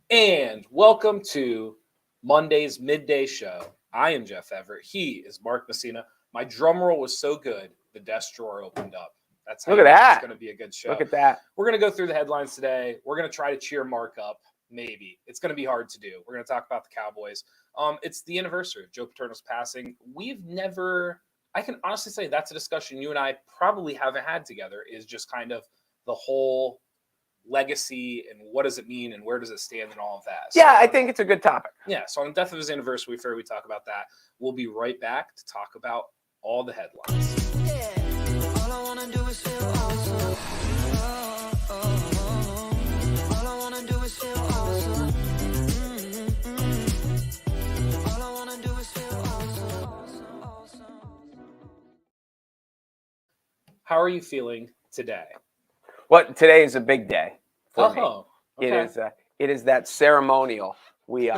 And welcome to Monday's Midday Show. I am Jeff Everett. He is Mark Messina. My drum roll was so good, the desk drawer opened up. That's how Look at that. It's going to be a good show. Look at that. We're going to go through the headlines today. We're going to try to cheer Mark up. Maybe. It's going to be hard to do. We're going to talk about the Cowboys. It's the anniversary of Joe Paterno's passing. I can honestly say that's a discussion you and I probably haven't had together, is just kind of the whole legacy and what does it mean and where does it stand and all of that. Yeah, I think it's a good topic. Yeah, so on the death of his anniversary, we figured we talk about that. We'll be right back to talk about all the headlines. All I wanna do is feel awesome. All I wanna do is feel awesome. All I wanna do is feel awesome. How are you feeling today? Well, today is a big day for me. Okay. It is that ceremonial. We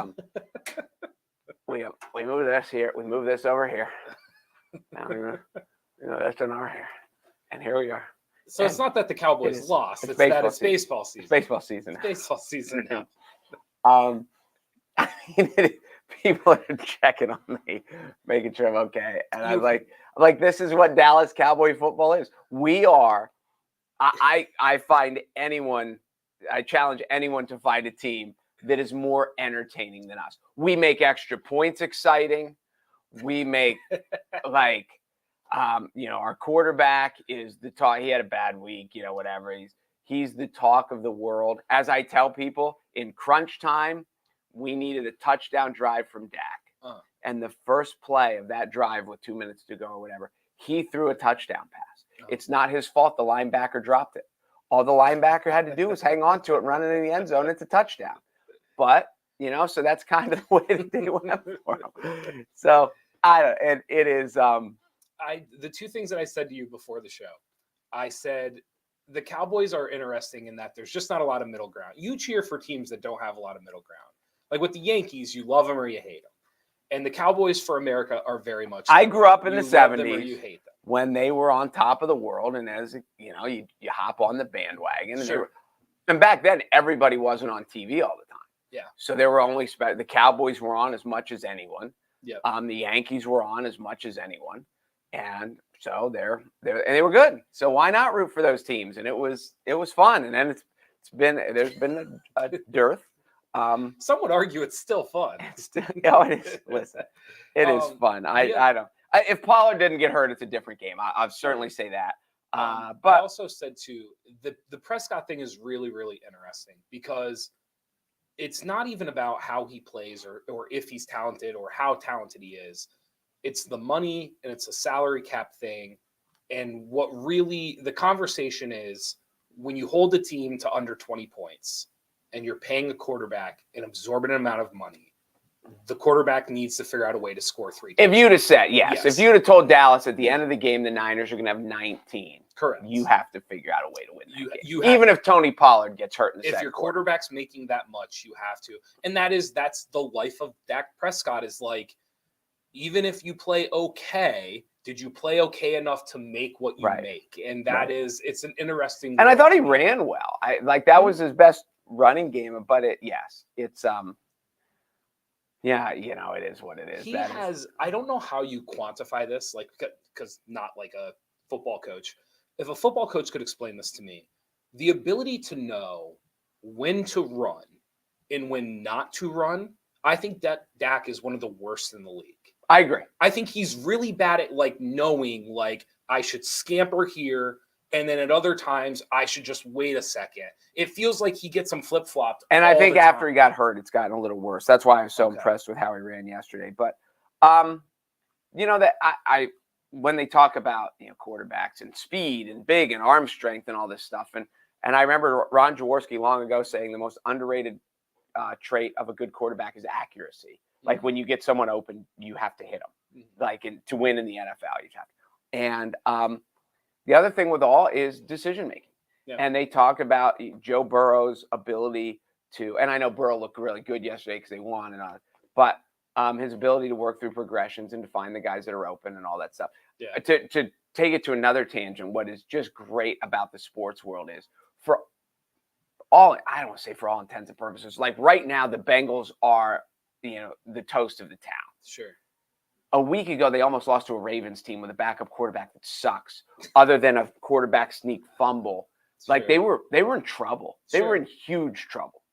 we move this here. We move this over here. Now we move this one over here, and here we are. So it's not that the Cowboys lost. It's baseball that it's season. baseball season. It's baseball season. It's baseball season now. I mean, people are checking on me, making sure I'm okay, and I'm like, this is what Dallas Cowboy football is. We are. I find anyone. I challenge anyone to find a team that is more entertaining than us. We make extra points exciting. We make our quarterback is the talk. He had a bad week, whatever. He's the talk of the world. As I tell people, in crunch time, we needed a touchdown drive from Dak. And the first play of that drive with 2 minutes to go or whatever, he threw a touchdown pass. It's not his fault. The linebacker dropped it. All the linebacker had to do was hang on to it and run it in the end zone. It's a touchdown. But, so that's kind of the way that they went for him. So, it is. The two things that I said to you before the show, I said the Cowboys are interesting in that there's just not a lot of middle ground. You cheer for teams that don't have a lot of middle ground. Like with the Yankees, you love them or you hate them. And the Cowboys for America are very much. I grew up in the 70s you hate them. When they were on top of the world, and as you hop on the bandwagon. Sure. And back then, everybody wasn't on TV all the time. Yeah. So there were only the Cowboys were on as much as anyone. Yeah. The Yankees were on as much as anyone, and so they're and they were good. So why not root for those teams? And it was fun. And then there's been a dearth. Some would argue it's still fun. It is. Listen, it is fun. I don't. If Pollard didn't get hurt, it's a different game. I'll certainly say that. But I also said too, the Prescott thing is really, really interesting because it's not even about how he plays or if he's talented or how talented he is. It's the money and it's a salary cap thing. And what really the conversation is when you hold a team to under 20 points and you're paying a quarterback an exorbitant amount of money, the quarterback needs to figure out a way to score 3 If you'd have said, yes. If you'd have told Dallas at the end of the game the Niners are going to have 19, correct. You have to figure out a way to win that game. Even if Tony Pollard gets hurt in the second quarter. If your quarterback's making that much, you have to. And that's the life of Dak Prescott is like, even if you play okay, did you play okay enough to make what you make? And it's an interesting. And I thought he ran well. That was his best running game, but it's yeah, it is what it is. I don't know how you quantify this, because not like a football coach. If a football coach could explain this to me, the ability to know when to run and when not to run, I think that Dak is one of the worst in the league. I agree. I think he's really bad at knowing I should scamper here. And then at other times, I should just wait a second. It feels like he gets some flip-flopped. And I think after he got hurt, it's gotten a little worse. That's why I'm so impressed with how he ran yesterday. But, that I when they talk about, quarterbacks and speed and big and arm strength and all this stuff. And I remember Ron Jaworski long ago saying the most underrated trait of a good quarterback is accuracy. Like when you get someone open, you have to hit them. To win in the NFL, you have to. And the other thing with all is decision making. Yeah. And they talk about Joe Burrow's ability to, and I know Burrow looked really good yesterday because they won and all, but his ability to work through progressions and to find the guys that are open and all that stuff. Yeah. To take it to another tangent, what is just great about the sports world is for I don't want to say for all intents and purposes, like right now, the Bengals are, the toast of the town. Sure. A week ago, they almost lost to a Ravens team with a backup quarterback that sucks, other than a quarterback sneak fumble. Like they were in trouble. They were in huge trouble.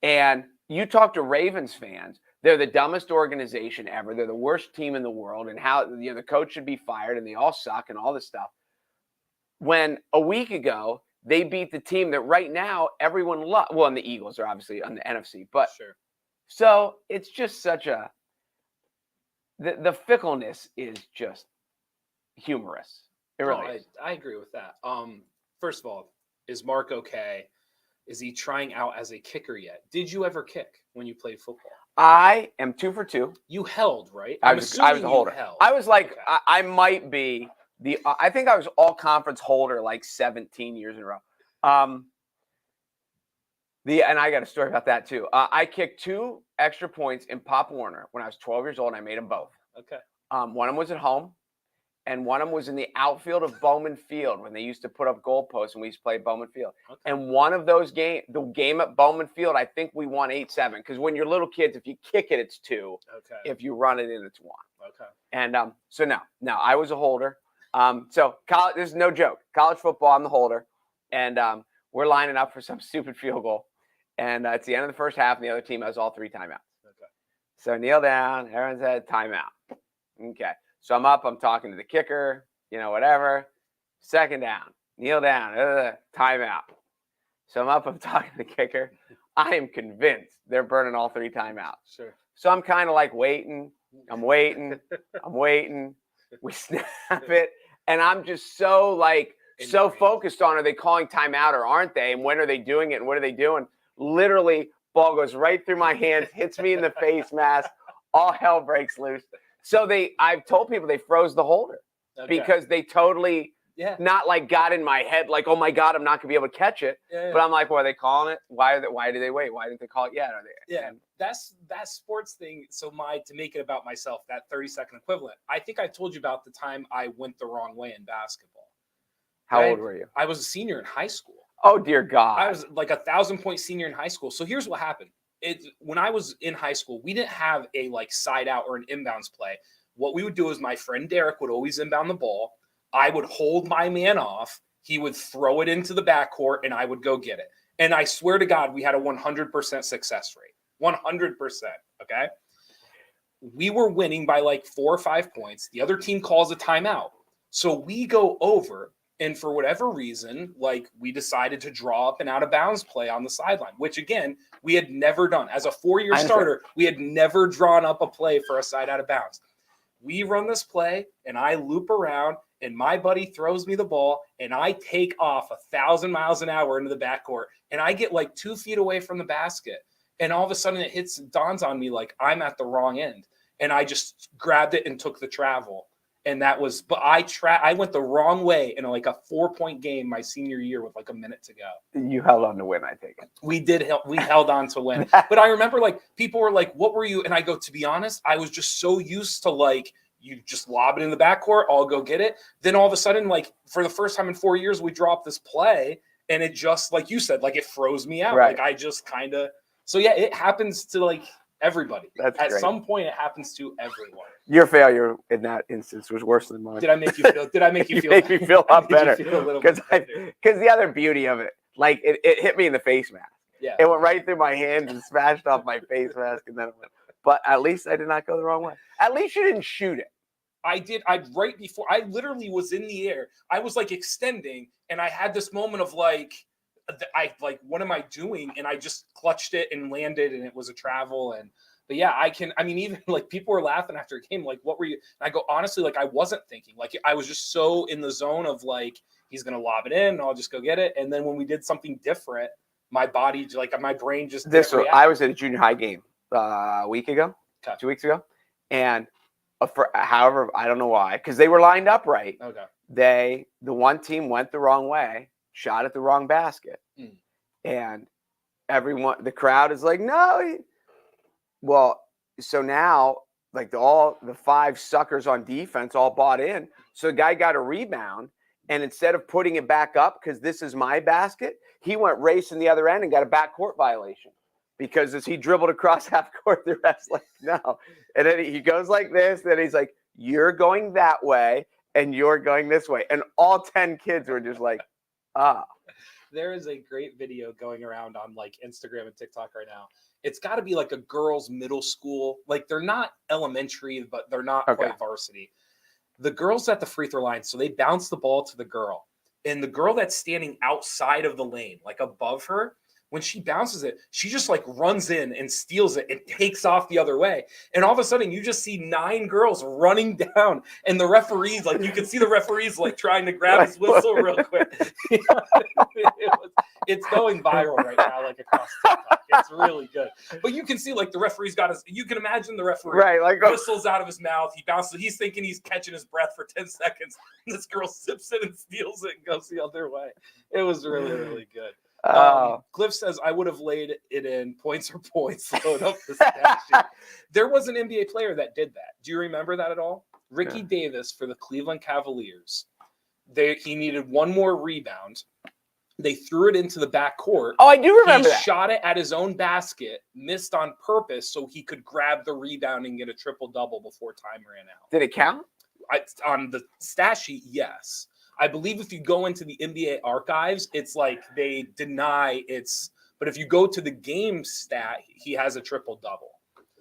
And you talk to Ravens fans, they're the dumbest organization ever. They're the worst team in the world, and how the coach should be fired, and they all suck, and all this stuff. When a week ago they beat the team that right now everyone loves. Well, and the Eagles are obviously on the NFC, but so it's just such a the fickleness is just humorous. It really is. I agree with that. First of all, is Mark okay? Is he trying out as a kicker yet? Did you ever kick when you played football? I am 2 for 2. You held, right? I was a holder. I was like, okay. I might be I think I was all conference holder like 17 years in a row. And I got a story about that too. I kicked 2 extra points in Pop Warner when I was 12 years old, and I made them both. Okay. One of them was at home, and one of them was in the outfield of Bowman Field when they used to put up goalposts, and we used to play Bowman Field. Okay. And one of those the game at Bowman Field, I think we won 8-7, because when you're little kids, if you kick it, it's 2. Okay. If you run it in, it's 1. Okay. And so no, I was a holder. So college, this is no joke. College football, I'm the holder, and we're lining up for some stupid field goal. And it's the end of the first half, and the other team has all 3 timeouts. Okay. So kneel down. Everyone's at timeout. Okay. So I'm up. I'm talking to the kicker, whatever. Second down. Kneel down. Timeout. So I'm up. I'm talking to the kicker. I am convinced they're burning all 3 timeouts. Sure. So I'm kind of like waiting. I'm waiting. We snap it. And I'm just so focused on, are they calling timeout or aren't they? And when are they doing it? And what are they doing? Literally, ball goes right through my hands, hits me in the face mask. All hell breaks loose. So I've told people they froze the holder because they totally not like got in my head like, oh my God, I'm not gonna be able to catch it. Yeah. But I'm like, well, are they calling it? Why did they wait? Why didn't they call it yet? Are they? Yeah, that's that sports thing. So to make it about myself, that 30-second equivalent. I think I told you about the time I went the wrong way in basketball. How old were you? I was a senior in high school. Oh, dear God. I was like 1,000-point senior in high school. So here's what happened. When I was in high school, we didn't have a side out or an inbounds play. What we would do is my friend Derek would always inbound the ball. I would hold my man off. He would throw it into the backcourt, and I would go get it. And I swear to God, we had a 100% success rate. 100%. Okay. We were winning by 4 or 5 points. The other team calls a timeout. So we go over. And for whatever reason, we decided to draw up an out of bounds play on the sideline, which again, we had never done. As a 4-year starter, we had never drawn up a play for a side out of bounds. We run this play and I loop around and my buddy throws me the ball and I take off 1,000 miles an hour into the backcourt and I get 2 feet away from the basket. And all of a sudden it dawns on me I'm at the wrong end. And I just grabbed it and took the travel. And that was, but I went the wrong way in a 4-point game my senior year with a minute to go. You held on to win, I take it. We held on to win. But I remember people were what were you? And I go, to be honest, I was just so used to you just lob it in the backcourt, I'll go get it. Then all of a sudden, for the first time in 4 years, we dropped this play and it just, like you said, it froze me out. Right. I just kind of, so yeah, it happens to everybody. That's At great. Some point, it happens to everyone. Your failure in that instance was worse than mine. Did I make you feel? Did I make you feel? Make me feel a lot better. Because the other beauty of it, it hit me in the face mask. Yeah. It went right through my hands and smashed off my face mask, and then it went. But at least I did not go the wrong way. At least you didn't shoot it. I did. Right before, I literally was in the air. I was extending, and I had this moment of what am I doing? And I just clutched it and landed, and it was a travel. But yeah, even people were laughing after a game, what were you? And I go, honestly, I wasn't thinking, I was just so in the zone of he's going to lob it in, and I'll just go get it. And then when we did something different, my body, my brain just. I was at a junior high game a week ago, 2 weeks ago. And however, I don't know why, because they were lined up right. Okay. The one team went the wrong way, shot at the wrong basket. And the crowd is no. Well, so now, all the 5 suckers on defense all bought in. So the guy got a rebound, And instead of putting it back up because this is my basket, he went racing the other end and got a backcourt violation. Because as he dribbled across half court, the ref's like, no. And then he goes like this. Then he's like, you're going that way and you're going this way. And all 10 kids were just like, ah. There is a great video going around on like Instagram and TikTok right now. It's got to be like a girls' middle school. Like they're not elementary, but they're not quite varsity. The girl's at the free throw line, so they bounce the ball to the girl. And the girl that's standing outside of the lane, like above her, when she bounces it, she just like runs in and steals it and takes off the other way. And all of a sudden you just see 9 girls running down, and the referees, like you can see the referees like trying to grab his whistle real quick. It's going viral right now, like across TikTok. It's really good. But you can see like the referee's got his, you can imagine the referee whistles out of his mouth. He bounces. He's thinking he's catching his breath for 10 seconds. And this girl sips it and steals it and goes the other way. It was really, really good. Cliff says, I would have laid it in points or points. Load up the stat sheet. There was an NBA player that did that. Do you remember that at all? Ricky Davis for the Cleveland Cavaliers. He needed one more rebound. They threw it into the backcourt. Oh, I do remember that. He shot it at his own basket, missed on purpose so he could grab the rebound and get a triple-double before time ran out. Did it count? On the stat sheet, yes. I believe if you go into the NBA archives, it's like they deny it's – but if you go to the game stat, he has a triple-double.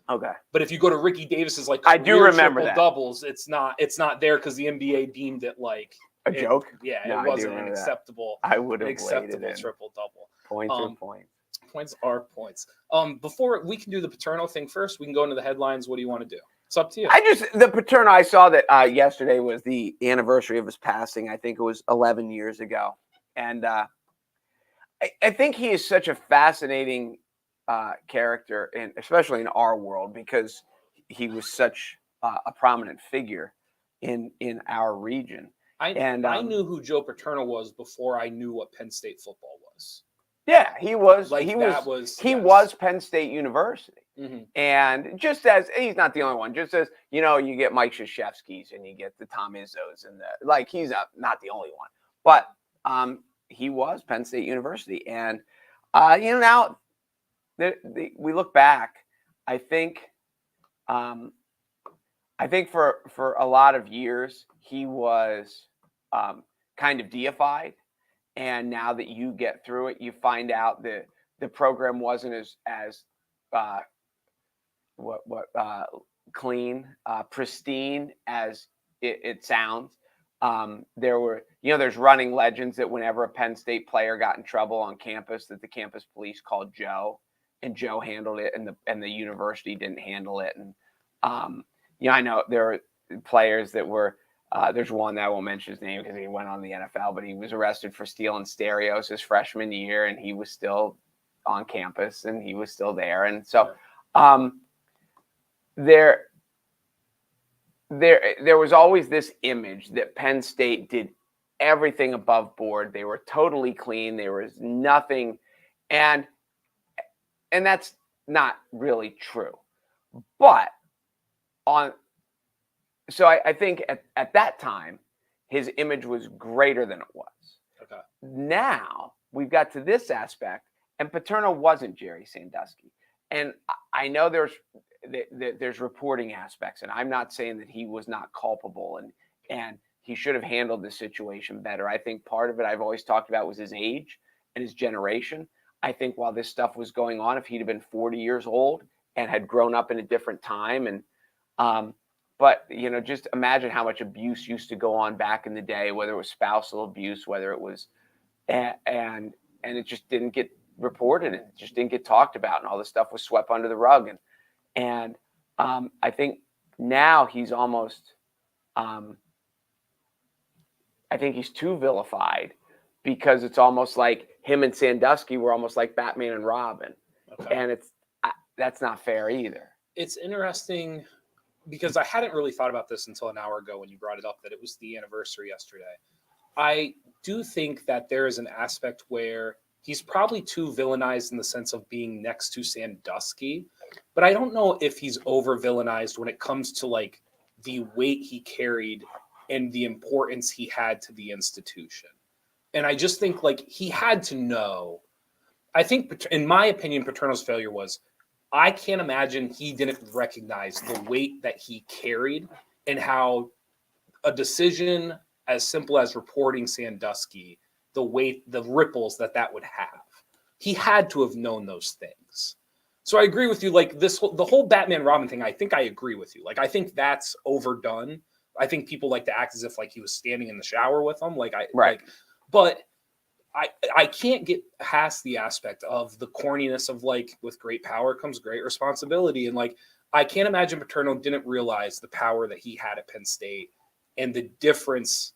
Okay. But if you go to Ricky Davis's like I do remember triple-doubles, it's not there because the NBA deemed it like – a joke? Yeah, no, it wasn't an acceptable. I would have acceptable triple double. Points are points. Points are points. Before we can do the Paterno thing first, we can go into the headlines. What do you want to do? It's up to you. The Paterno, I saw that yesterday was the anniversary of his passing. I think it was 11 years ago, and I think he is such a fascinating character, and especially in our world because he was such a prominent figure in our region. I knew who Joe Paterno was before I knew what Penn State football was. Yeah, he was. Like he was Penn State University, mm-hmm. And just as he's not the only one. Just as you get Mike Krzyzewski's and you get the Tom Izzo's and he's not the only one, but he was Penn State University, and now we look back. I think for a lot of years he was kind of deified, and now that you get through it, you find out that the program wasn't as clean, pristine as it sounds. There's running legends that whenever a Penn State player got in trouble on campus, that the campus police called Joe, and Joe handled it, and the university didn't handle it. And I know there are players that were. There's one that I won't mention his name because he went on the NFL, but he was arrested for stealing stereos his freshman year, and he was still on campus and he was still there. And so there was always this image that Penn State did everything above board. They were totally clean. There was nothing. And that's not really true. But So I think at that time, his image was greater than it was. Okay. Now we've got to this aspect, and Paterno wasn't Jerry Sandusky. And I know there's reporting aspects, and I'm not saying that he was not culpable and he should have handled the situation better. I think part of it I've always talked about was his age and his generation. I think while this stuff was going on, if he'd have been 40 years old and had grown up in a different time and but, just imagine how much abuse used to go on back in the day, whether it was spousal abuse, whether it was, and it just didn't get reported, and it just didn't get talked about, and all this stuff was swept under the rug. And I think now he's almost, I think he's too vilified because it's almost like him and Sandusky were almost like Batman and Robin. Okay. And that's not fair either. It's interesting because I hadn't really thought about this until an hour ago when you brought it up, that it was the anniversary yesterday. I do think that there is an aspect where he's probably too villainized in the sense of being next to Sandusky, but I don't know if he's over villainized when it comes to like the weight he carried and the importance he had to the institution. And I just think like he had to know. I think, in my opinion, Paterno's failure was, I can't imagine he didn't recognize the weight that he carried and how a decision as simple as reporting Sandusky, the weight, the ripples that would have. He had to have known those things. So I agree with you. Like the whole Batman Robin thing, I think I agree with you. Like, I think that's overdone. I think people like to act as if like he was standing in the shower with them. But I can't get past the aspect of the corniness of like, with great power comes great responsibility. And like, I can't imagine Paterno didn't realize the power that he had at Penn State and the difference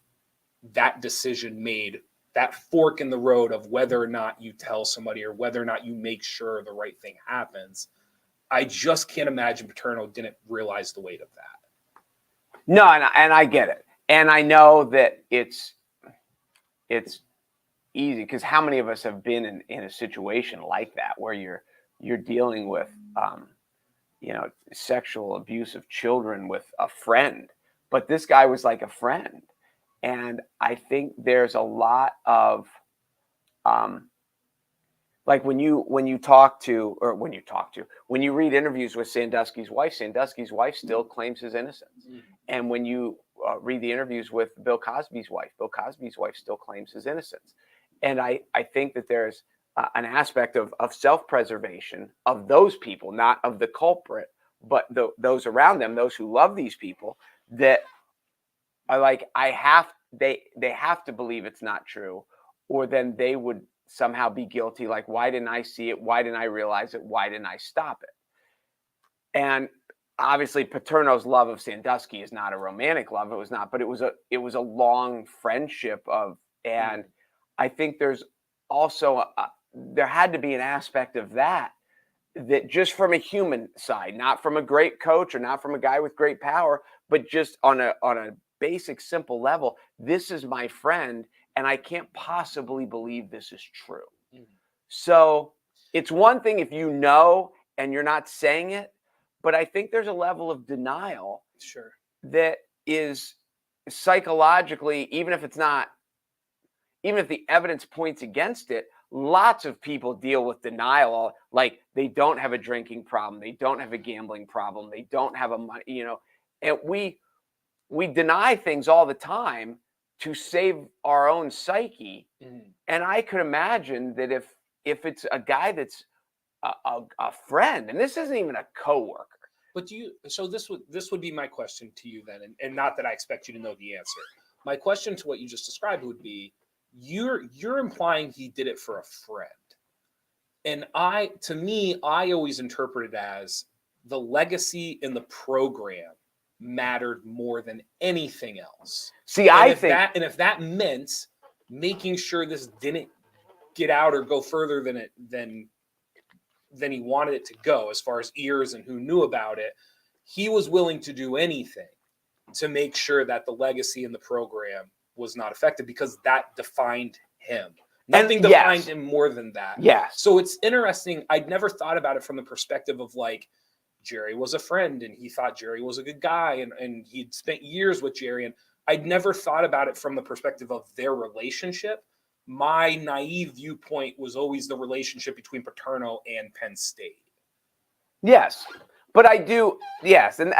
that decision made, that fork in the road of whether or not you tell somebody or whether or not you make sure the right thing happens. I just can't imagine Paterno didn't realize the weight of that. No, and I get it. And I know that it's easy because how many of us have been in a situation like that where you're dealing with sexual abuse of children with a friend, but this guy was like a friend. And I think there's a lot of like when you read interviews with Sandusky's wife still claims his innocence. And when you read the interviews with Bill Cosby's wife still claims his innocence. And I think that there's an aspect of self-preservation of those people, not of the culprit, but those around them, those who love these people, that are like, they have to believe it's not true, or then they would somehow be guilty. Like, why didn't I see it? Why didn't I realize it? Why didn't I stop it? And obviously Paterno's love of Sandusky is not a romantic love. It was not, but it was a long friendship and I think there's also there had to be an aspect of that just from a human side, not from a great coach or not from a guy with great power, but just on a basic, simple level. This is my friend, and I can't possibly believe this is true. So it's one thing if you know and you're not saying it, but I think there's a level of denial that is psychologically, even if the evidence points against it, lots of people deal with denial. Like, they don't have a drinking problem. They don't have a gambling problem. They don't have and we deny things all the time to save our own psyche. And I could imagine that if it's a guy that's a friend, and this isn't even a coworker. But so this would be my question to you then, and not that I expect you to know the answer. My question to what you just described would be, you're implying he did it for a friend. And I always interpret it as the legacy in the program mattered more than anything else. See, if that meant making sure this didn't get out or go further than he wanted it to go, as far as ears and who knew about it, he was willing to do anything to make sure that the legacy in the program was not affected, because that defined him. Nothing defined him more than that. Yes. So it's interesting. I'd never thought about it from the perspective of like, Jerry was a friend and he thought Jerry was a good guy and he'd spent years with Jerry. And I'd never thought about it from the perspective of their relationship. My naive viewpoint was always the relationship between Paterno and Penn State. Yes, but I do. Yes. And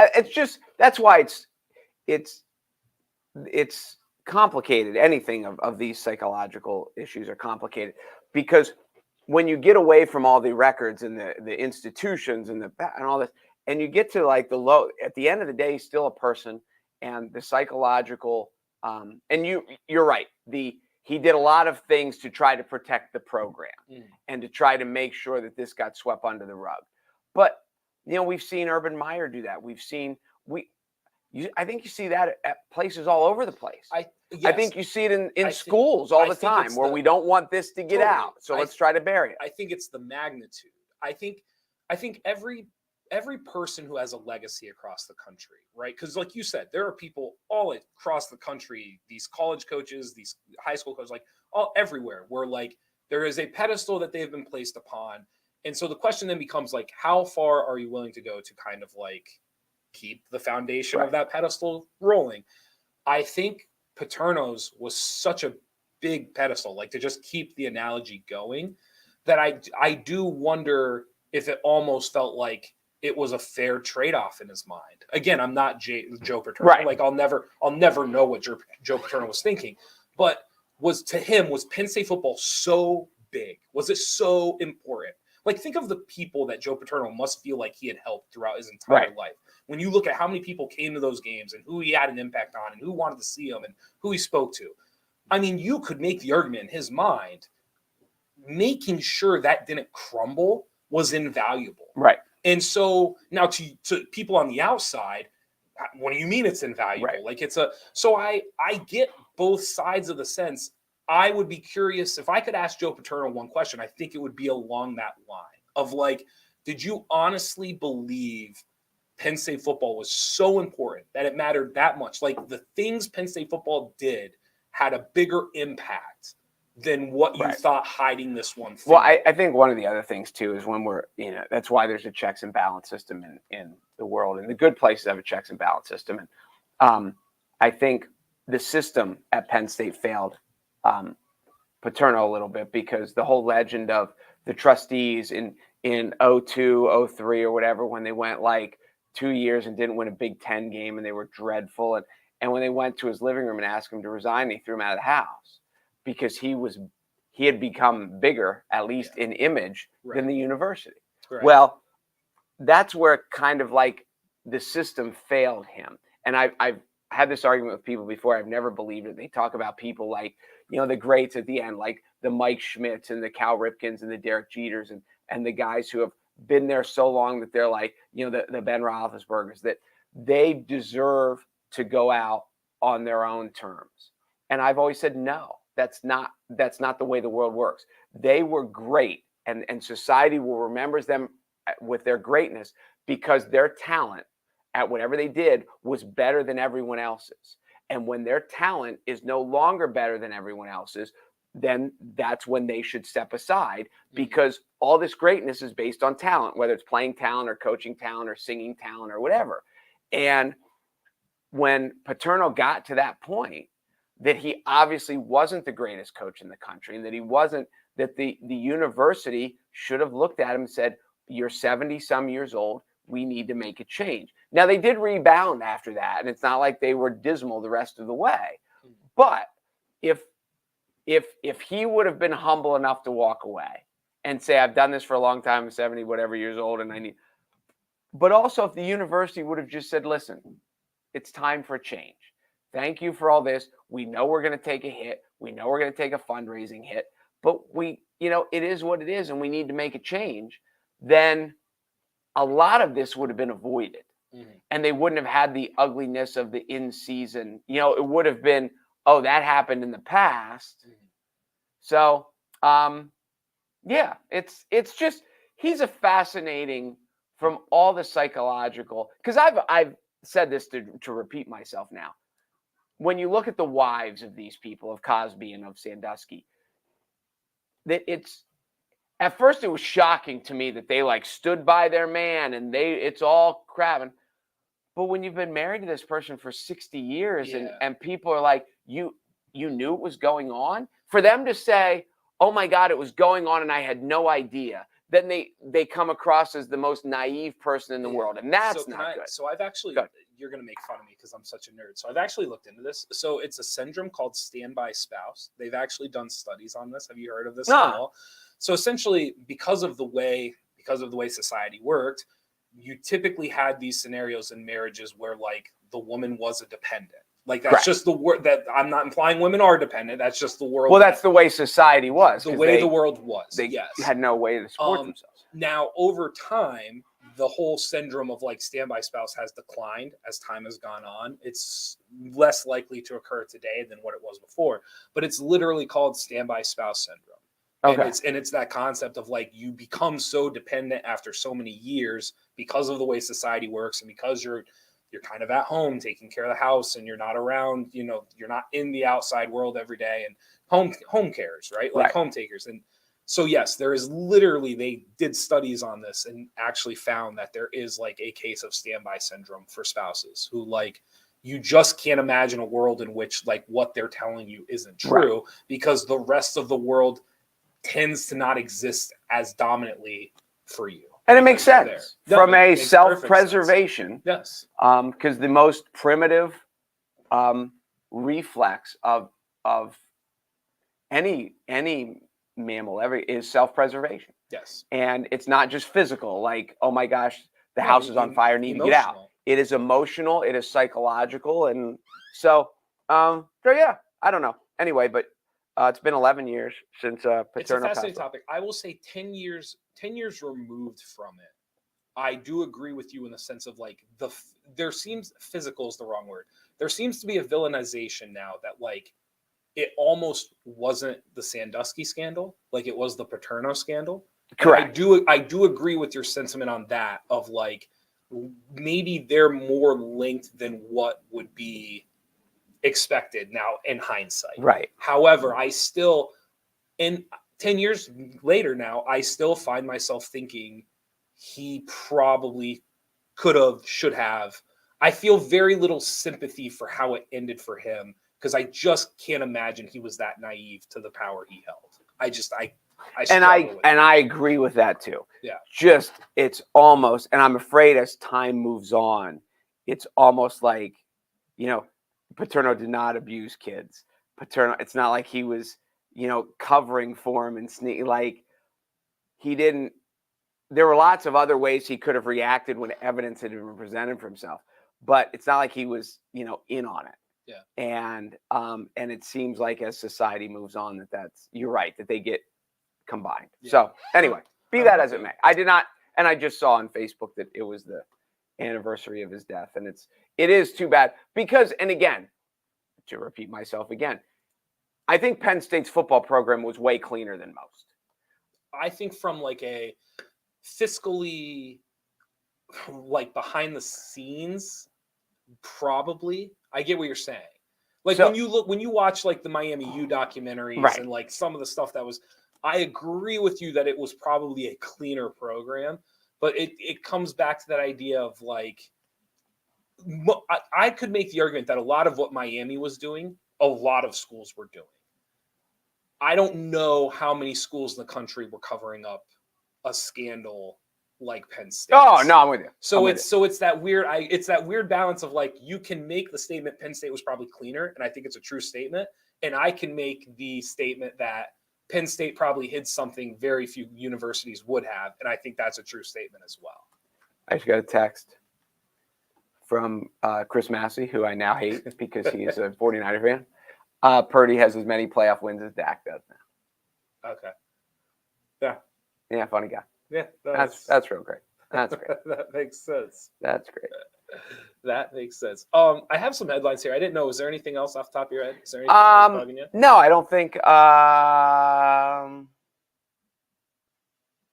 that's why it's complicated. Anything of these psychological issues are complicated, because when you get away from all the records and the institutions and all this, and you get to like the low, at the end of the day, he's still a person, and the psychological, and you're right. He did a lot of things to try to protect the program and to try to make sure that this got swept under the rug. But, we've seen Urban Meyer do that. I think you see that at places all over the place. I think you see it in schools all the time, where we don't want this to get out, so let's try to bury it. I think it's the magnitude. I think every person who has a legacy across the country, right? Because like you said, there are people all across the country, these college coaches, these high school coaches, like all everywhere, where like there is a pedestal that they have been placed upon. And so the question then becomes like, how far are you willing to go to kind of like keep the foundation of that pedestal rolling? I think Paterno's was such a big pedestal, like to just keep the analogy going, that I do wonder if it almost felt like it was a fair trade-off in his mind. Again, I'm not Joe Paterno. Right. Like I'll never know what Joe Paterno was thinking. But was Penn State football so big? Was it so important? Like think of the people that Joe Paterno must feel like he had helped throughout his entire life. When you look at how many people came to those games and who he had an impact on and who wanted to see him and who he spoke to. I mean, you could make the argument in his mind, making sure that didn't crumble was invaluable. Right. And so now to people on the outside, what do you mean it's invaluable? Right. Like so I get both sides of the sense. I would be curious if I could ask Joe Paterno one question. I think it would be along that line of like, did you honestly believe Penn State football was so important that it mattered that much? Like the things Penn State football did had a bigger impact than what you thought hiding this one thing. Well, I think one of the other things too is when we're, that's why there's a checks and balance system in the world, and the good places have a checks and balance system. And I think the system at Penn State failed Paterno a little bit because the whole legend of the trustees in 02, 03 or whatever, when they went like 2 years and didn't win a Big Ten game and they were dreadful. And when they went to his living room and asked him to resign, they threw him out of the house because he had become bigger, at least in image, than the university. Right. Well, that's where kind of like the system failed him. And I've had this argument with people before. I've never believed it. They talk about people like, the greats at the end, like the Mike Schmitz and the Cal Ripkens and the Derek Jeters and the guys who have been there so long that they're like, the Ben Roethlisbergers, that they deserve to go out on their own terms. And I've always said, no, that's not the way the world works. They were great, and society will remember them with their greatness because their talent at whatever they did was better than everyone else's. And when their talent is no longer better than everyone else's, then that's when they should step aside, because all this greatness is based on talent, whether it's playing talent or coaching talent or singing talent or whatever. And when Paterno got to that point, that he obviously wasn't the greatest coach in the country, and that the university should have looked at him and said, you're 70 some years old. We need to make a change. Now they did rebound after that, and it's not like they were dismal the rest of the way. But if he would have been humble enough to walk away and say, I've done this for a long time, I'm 70, whatever years old, and but also if the university would have just said, listen, it's time for a change. Thank you for all this. We know we're going to take a hit. We know we're going to take a fundraising hit, but it is what it is, and we need to make a change. Then a lot of this would have been avoided, and they wouldn't have had the ugliness of the in-season. It would have been, oh, that happened in the past. So, it's just, he's a fascinating from all the psychological, because I've said this to repeat myself now. When you look at the wives of these people, of Cosby and of Sandusky, that at first it was shocking to me that they like stood by their man and it's all crap. But when you've been married to this person for 60 years and people are like, you knew it was going on, for them to say, oh my God, it was going on and I had no idea, then they come across as the most naive person in the world. And that's not good. So I've actually, you're going to make fun of me because I'm such a nerd. So I've actually looked into this. So it's a syndrome called standby spouse. They've actually done studies on this. Have you heard of this at all? So essentially, because of the way society worked, you typically had these scenarios in marriages where like the woman was a dependent. Like that's just the word that I'm not implying women are dependent. That's just the world. Well, that's the way society was. The way the world was. They had no way to support themselves. Now, over time, the whole syndrome of like standby spouse has declined as time has gone on. It's less likely to occur today than what it was before, but it's literally called standby spouse syndrome. Okay. And it's that concept of like you become so dependent after so many years because of the way society works and because you're kind of at home taking care of the house and you're not around, you're not in the outside world every day, and home cares, right? Like home takers. And so, yes, there is literally, they did studies on this and actually found that there is like a case of standby syndrome for spouses who like you just can't imagine a world in which like what they're telling you isn't true because the rest of the world tends to not exist as dominantly for you. And it makes sense from a self-preservation. Yes. Because the most primitive reflex of any mammal is self-preservation. Yes. And it's not just physical, like, oh my gosh, the house is on fire, need to get out. It is emotional, it is psychological, and so yeah, I don't know. Anyway, but it's been 11 years since Paterno It's a fascinating passed away. topic. I will say 10 years removed from it. I do agree with you in the sense of like there seems physical is the wrong word. There seems to be a villainization now that like it almost wasn't the Sandusky scandal, like it was the Paterno scandal. Correct. And I do agree with your sentiment on that of like maybe they're more linked than what would be expected now in hindsight. Right. However, I still, in 10 years later now, I still find myself thinking he probably could have, should have. I feel very little sympathy for how it ended for him because I just can't imagine he was that naive to the power he held. I agree with that too. Yeah. Just it's almost, and I'm afraid as time moves on, it's almost like, you know, Paterno did not abuse kids. Paterno, it's not like he was, you know, covering for him and sneak like he didn't. There were lots of other ways he could have reacted when evidence had been presented for himself, but it's not like he was, you know, in on it. Yeah. And it seems like as society moves on that's you're right that they get combined. Yeah. So anyway, be that as it may, I did not, and I just saw on Facebook that it was the anniversary of his death, and it is too bad because, and again, to repeat myself again, I think Penn State's football program was way cleaner than most. I think from like a fiscally, like behind the scenes, probably. I get what you're saying. Like when you watch like the Miami U documentaries and like some of the stuff that was, I agree with you that it was probably a cleaner program, but it comes back to that idea of like, I could make the argument that a lot of what Miami was doing, a lot of schools were doing. I don't know how many schools in the country were covering up a scandal like Penn State. Oh no, I'm with you. So it's that weird balance of like you can make the statement Penn State was probably cleaner, and I think it's a true statement, and I can make the statement that Penn State probably hid something very few universities would have, and I think that's a true statement as well. I just got a text from Chris Massey, who I now hate because he is a 49er fan. Purdy has as many playoff wins as Dak does now. Okay. Yeah. Yeah, funny guy. Yeah. That's real great. That's great. That makes sense. That's great. That makes sense. I have some headlines here. I didn't know. Is there anything else off the top of your head? Is there anything else bugging you? No, I don't think.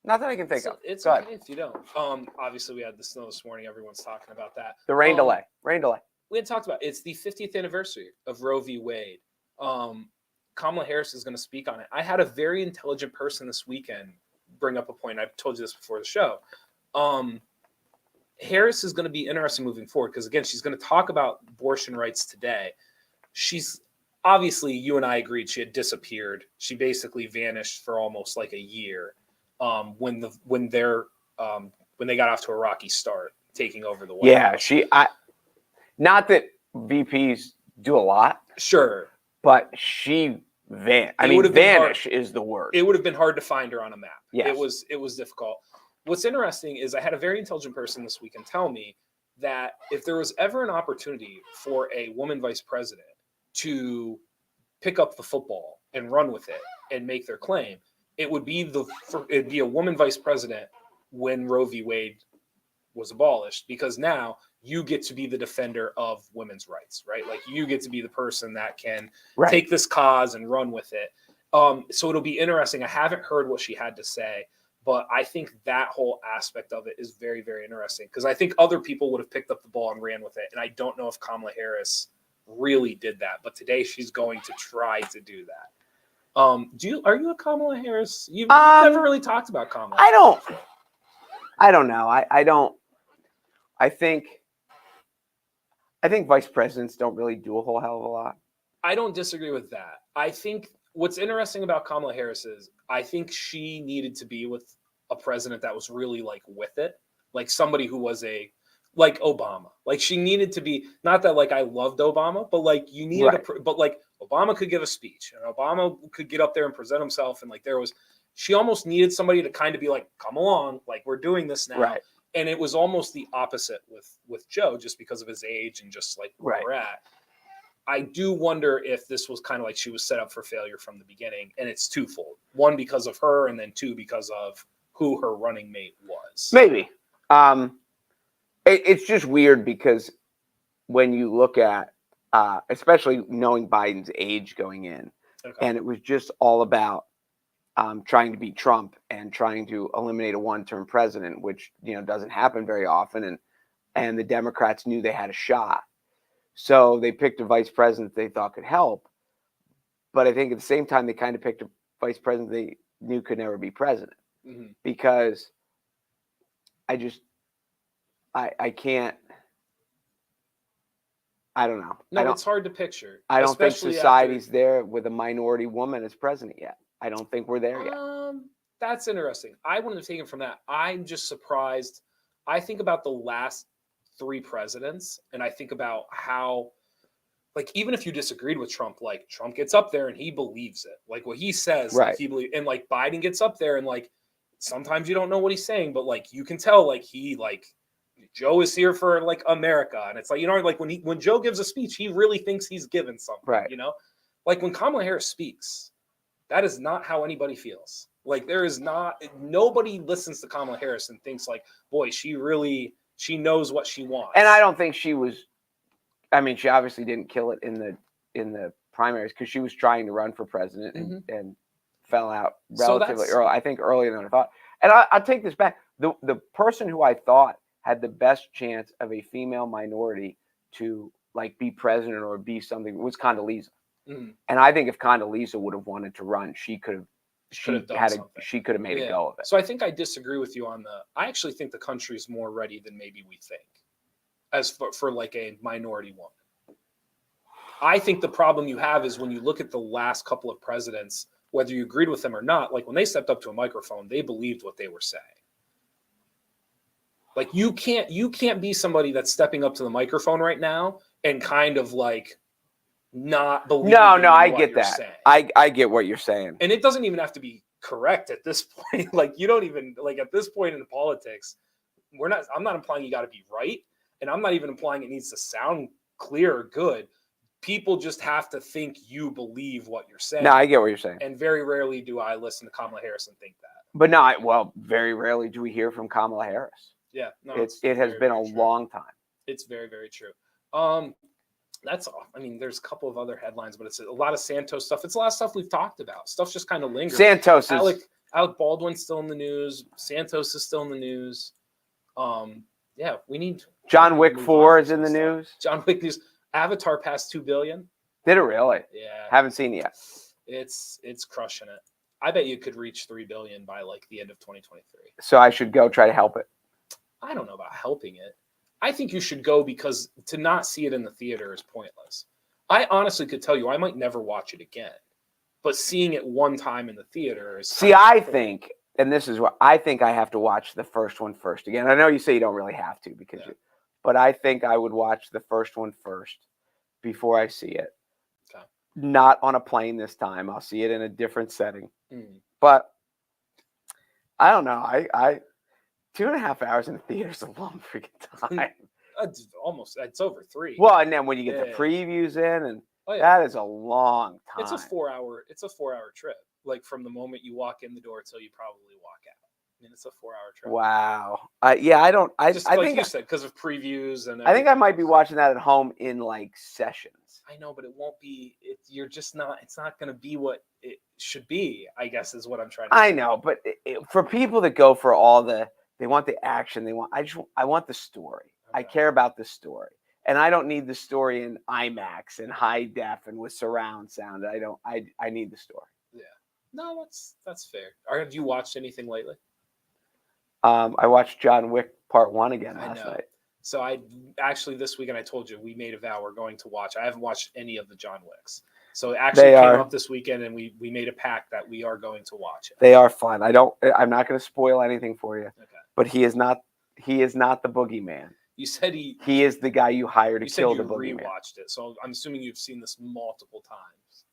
Not that I can think of. It's okay if you don't. Obviously, we had the snow this morning. Everyone's talking about that. The rain delay. Rain delay. We had talked about it. It's the 50th anniversary of Roe v. Wade. Kamala Harris is going to speak on it. I had a very intelligent person this weekend bring up a point. I've told you this before the show. Harris is going to be interesting moving forward because, again, she's going to talk about abortion rights today. She's obviously, you and I agreed, she had disappeared. She basically vanished for almost like a year when they got off to a rocky start, taking over the White House. Not that VPs do a lot. Sure. But she vanish is the word. It would have been hard to find her on a map. Yes. It was difficult. What's interesting is I had a very intelligent person this weekend tell me that if there was ever an opportunity for a woman vice president to pick up the football and run with it and make their claim, it'd be a woman vice president when Roe v. Wade was abolished, because now you get to be the defender of women's rights, right? Like you get to be the person that can take this cause and run with it. So it'll be interesting. I haven't heard what she had to say, but I think that whole aspect of it is very, very interesting because I think other people would have picked up the ball and ran with it. And I don't know if Kamala Harris really did that, but today she's going to try to do that. Are you a Kamala Harris? You've never really talked about Kamala. I don't know. I think I think vice presidents don't really do a whole hell of a lot. I don't disagree with that. I think what's interesting about Kamala Harris is I think she needed to be with a president that was really like with it, like somebody who was like Obama. Like she needed to be, not that like I loved Obama, but like you needed but like Obama could give a speech and Obama could get up there and present himself, and like she almost needed somebody to kind of be like, come along, like we're doing this now. Right. And it was almost the opposite with Joe, just because of his age and just like where we're at. I do wonder if this was kind of like she was set up for failure from the beginning, and it's twofold. One, because of her, and then two, because of who her running mate was. Maybe. It's just weird because when you look at, especially knowing Biden's age going in, and it was just all about trying to beat Trump and trying to eliminate a one-term president, which doesn't happen very often, and the Democrats knew they had a shot. So they picked a vice president they thought could help. But I think at the same time, they kind of picked a vice president they knew could never be president. Mm-hmm. Because I can't, I don't know. No, it's hard to picture. I don't think society's there with a minority woman as president yet. I don't think we're there yet. That's interesting. I wouldn't have taken from that. I'm just surprised. I think about the last 3 presidents, and I think about how, like, even if you disagreed with Trump, like Trump gets up there and he believes it, like what he says, right? Like, he believes, and like Biden gets up there and like sometimes you don't know what he's saying, but like you can tell, like he like Joe is here for like America, and it's like like when Joe gives a speech, he really thinks he's given something, right? Like when Kamala Harris speaks, that is not how anybody feels. Like nobody listens to Kamala Harris and thinks like, boy, she knows what she wants. And I don't think she was. I mean, she obviously didn't kill it in the primaries because she was trying to run for president and fell out relatively early. I think earlier than I thought. And I'll take this back. The person who I thought had the best chance of a female minority to like be president or be something was Condoleezza. Mm-hmm. And I think if Condoleezza would have wanted to run, she could have. She could have made a go of it. So I think I disagree with you on I actually think the country is more ready than maybe we think, as for like a minority woman. I think the problem you have is when you look at the last couple of presidents, whether you agreed with them or not, like when they stepped up to a microphone, they believed what they were saying. Like you can't be somebody that's stepping up to the microphone right now and kind of like not believe. No, I get that. I get what you're saying. And it doesn't even have to be correct at this point. Like you don't even like at this point in politics, I'm not implying you got to be right. And I'm not even implying it needs to sound clear or good. People just have to think you believe what you're saying. No, I get what you're saying. And very rarely do I listen to Kamala Harris and think that. But very rarely do we hear from Kamala Harris. Yeah. No, it has been a long time. It's very, very true. That's all. I mean, there's a couple of other headlines, but it's a lot of Santos stuff. It's a lot of stuff we've talked about. Stuff's just kind of lingering. Santos is Alec Baldwin's still in the news. Santos is still in the news. Yeah, we need John Wick 4 is in the news. John Wick news. Avatar passed 2 billion. Did it really? Yeah. Haven't seen it yet. It's crushing it. I bet you could reach 3 billion by like the end of 2023. So I should go try to help it. I don't know about helping it. I think you should go because to not see it in the theater is pointless. I honestly could tell you I might never watch it again, but seeing it one time in the theater is. See, I think, and this is what I think, I have to watch the first one first again. I know you say you don't really have to but I think I would watch the first one first before I see it. Okay. Not on a plane this time. I'll see it in a different setting. But I don't know. I 2.5 hours in the theater is a long freaking time. It's over 3. Well, and then when you get the previews in, and that is a long time. It's a 4-hour trip. Like from the moment you walk in the door till you probably walk out. I mean, it's a 4-hour trip. Wow. I think you said because of previews and. I think I might be watching that at home in like sessions. I know, but it won't be. You're just not. It's not going to be what it should be. I guess is what I'm trying to say. I know, but for people that go for all they want the action. I want the story. Okay. I care about the story, and I don't need the story in IMAX and high def and with surround sound. I need the story. Yeah. No, that's fair. Have you watched anything lately? I watched John Wick Part 1 again last night. So I actually this weekend I told you we made a vow we're going to watch. I haven't watched any of the John Wicks. So it actually came up this weekend, and we made a pact that we are going to watch it. They are fun. I'm not going to spoil anything for you. Okay. But he is not the boogeyman. You said he is the guy you hire to kill the boogeyman. You rewatched it, so I'm assuming you've seen this multiple times.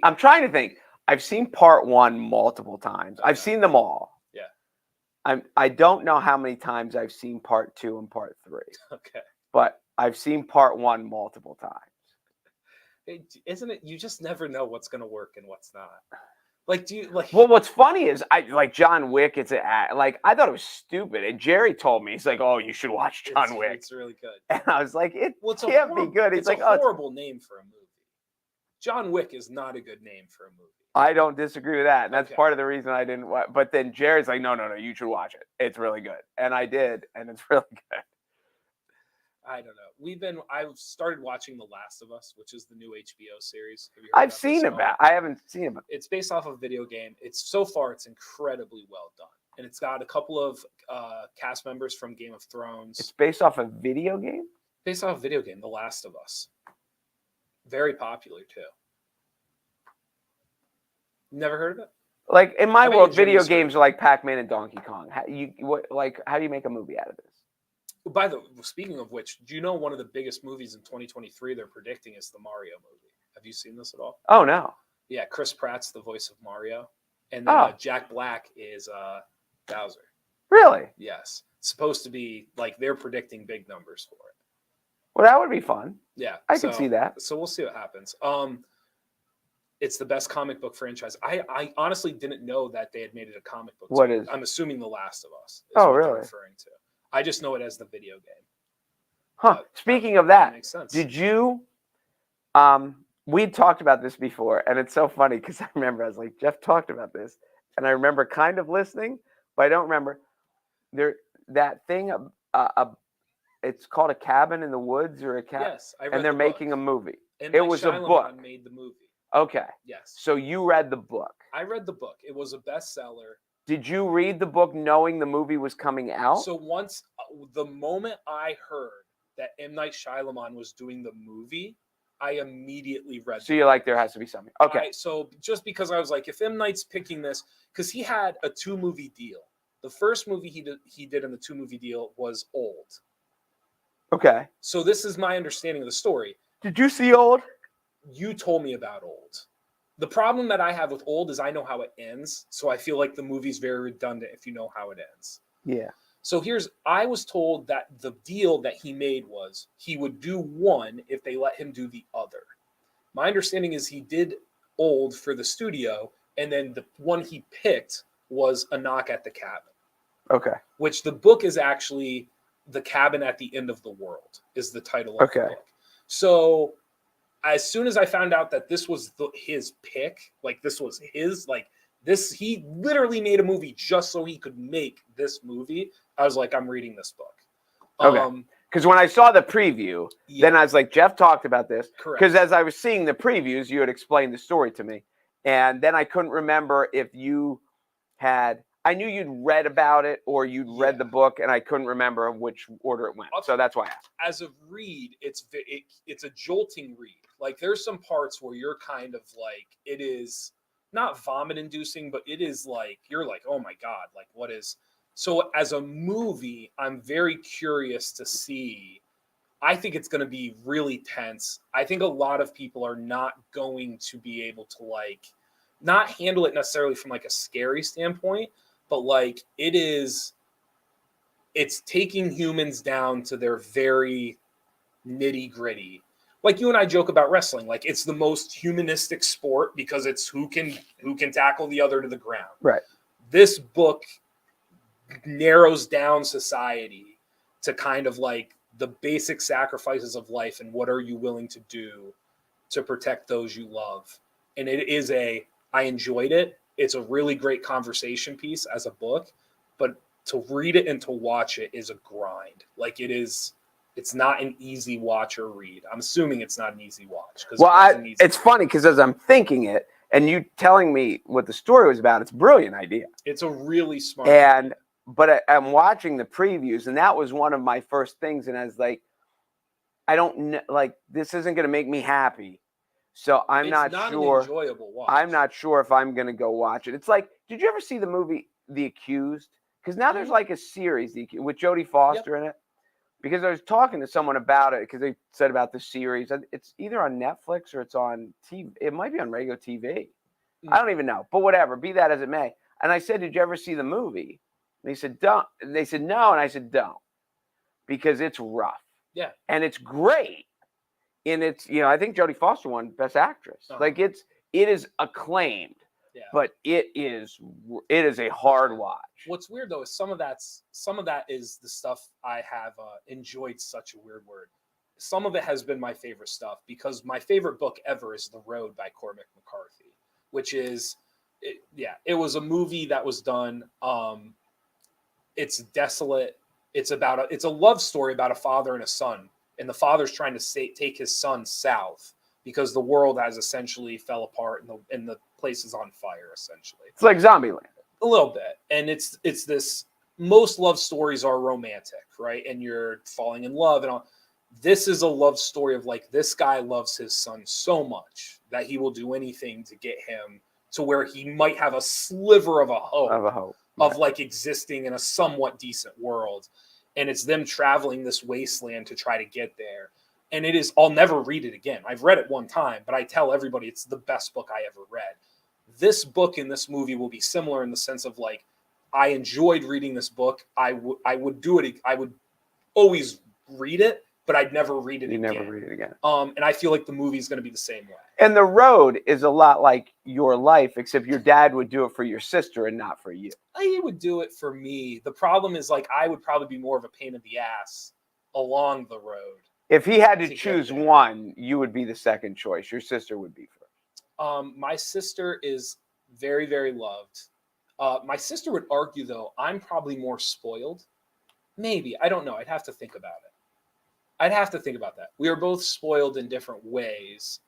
I'm trying to think. I've seen part 1 multiple times. Okay. I've seen them all. Yeah. I don't know how many times I've seen part 2 and part 3. Okay. But I've seen part 1 multiple times. Isn't it? You just never know what's going to work and what's not. Like, do you like? Well, what's funny is I like John Wick. Like I thought it was stupid, and Jerry told me he's like, "Oh, you should watch John Wick." It's really good. And I was like, "It well, can't be good." He's like, "Oh, horrible name for a movie." John Wick is not a good name for a movie. I don't disagree with that, and that's Okay. part of the reason I didn't watch. But then Jerry's like, "No, you should watch it. It's really good," and I did, and it's really good. I don't know. I've started watching The Last of Us, which is the new HBO series. Have you I've seen about. I haven't seen it. It's based off of a video game. So far, it's incredibly well done, and it's got a couple of cast members from Game of Thrones. It's based off a video game. Based off a video game, The Last of Us. Very popular too. Never heard of it? Like in my world, Jimmy video Stewart. games are like Pac-Man and Donkey Kong. How do you make a movie out of this? Speaking of which, do you know one of the biggest movies in 2023 they're predicting is the Mario movie? Have you seen this at all? Oh no. Yeah, Chris Pratt's the voice of Mario, and then Jack Black is Bowser. Really? Yes, it's supposed to be like they're predicting big numbers for it. Well, that would be fun. Yeah, I can see that. So we'll see what happens. It's the best comic book franchise. I honestly didn't know that they had made it a comic book. What is? I'm assuming The Last of Us. Oh, what really? they're referring to. I just know it as the video game. Huh. Speaking of that, makes sense. Did you? We talked about this before, and it's so funny because I remember I was like, Jeff talked about this, and I remember kind of listening, but I don't remember that thing. It's called A Cabin in the Woods or a cabin. Yes, I read and they're the making book. a movie. And it was a book. Made the movie. Okay. Yes. So you read the book. I read the book. It was a bestseller. Did you read the book knowing the movie was coming out? So the moment I heard that M. Night Shyamalan was doing the movie, I immediately read. So you're like, there has to be something. Okay. So just because I was like, if M. Night's picking this, because he had a 2-movie deal. The first movie he did in the 2-movie deal was Old. Okay. So this is my understanding of the story. Did you see Old? You told me about Old. The problem that I have with Old is I know how it ends, so I feel like the movie's very redundant if you know how it ends. Yeah. So I was told that the deal that he made was he would do one if they let him do the other. My understanding is he did Old for the studio, and then the one he picked was A Knock at the Cabin. Okay. Which the book is actually The Cabin at the End of the World is the title of the book. So as soon as I found out that this was his pick, like this was his, like this, he literally made a movie just so he could make this movie. I was like, I'm reading this book. Okay. Because when I saw the preview, then I was like, Jeff talked about this. Correct. Because as I was seeing the previews, you had explained the story to me. And then I couldn't remember if you I knew you'd read about it or you'd read the book, and I couldn't remember which order it went. So that's why I asked. As a read, it's a jolting read. Like there's some parts where you're kind of like, it is not vomit inducing, but it is like, you're like, oh my God, like what is. So as a movie, I'm very curious to see. I think it's going to be really tense. I think a lot of people are not going to be able to like, not handle it necessarily from like a scary standpoint, but like it's taking humans down to their very nitty gritty. Like you and I joke about wrestling, like it's the most humanistic sport because it's who can tackle the other to the ground. Right. This book narrows down society to kind of like the basic sacrifices of life and what are you willing to do to protect those you love. And I enjoyed it. It's a really great conversation piece as a book, but to read it and to watch it is a grind. Like it's not an easy watch or read. I'm assuming it's not an easy watch. Well, it's funny because as I'm thinking it and you telling me what the story was about, it's a brilliant idea. It's a really smart idea. but I'm watching the previews, and that was one of my first things. And I was like, I don't know, like, this isn't going to make me happy. So I'm not sure. An enjoyable watch. I'm not sure if I'm going to go watch it. It's like, did you ever see the movie The Accused? Because now there's like a series with Jodie Foster in it. Because I was talking to someone about it, because they said about the series. It's either on Netflix or it's on TV. It might be on regular TV. I don't even know. But whatever, be that as it may. And I said, did you ever see the movie? And they said, don't. And they said, no. And I said, don't. Because it's rough. Yeah. And it's great. And it's, I think Jodie Foster won Best Actress. Like, it is acclaimed. Yeah. But it is a hard watch. What's weird though is some of that is the stuff I have enjoyed. Such a weird word. Some of it has been my favorite stuff, because my favorite book ever is The Road by Cormac McCarthy, which is, it was a movie that was done. It's desolate. It's a love story about a father and a son, and the father's trying to take his son south because the world has essentially fell apart and the place is on fire, essentially. It's like Zombieland. A little bit. And it's this, most love stories are romantic, right? And you're falling in love and all. This is a love story of like, this guy loves his son so much that he will do anything to get him to where he might have a sliver of a hope. Of like existing in a somewhat decent world. And it's them traveling this wasteland to try to get there. And it is, I'll never read it again. I've read it one time, but I tell everybody it's the best book I ever read. This book and this movie will be similar in the sense of like, I enjoyed reading this book. I would do it. I would always read it, but I'd never read it again. Never read it again. And I feel like the movie is going to be the same way. And The Road is a lot like your life, except your dad would do it for your sister and not for you. He would do it for me. The problem is like, I would probably be more of a pain in the ass along the road. If he had to choose one, you would be the second choice. Your sister would be first. My sister is very, very loved. My sister would argue, though, I'm probably more spoiled. Maybe. I don't know. I'd have to think about it. I'd have to think about that. We are both spoiled in different ways.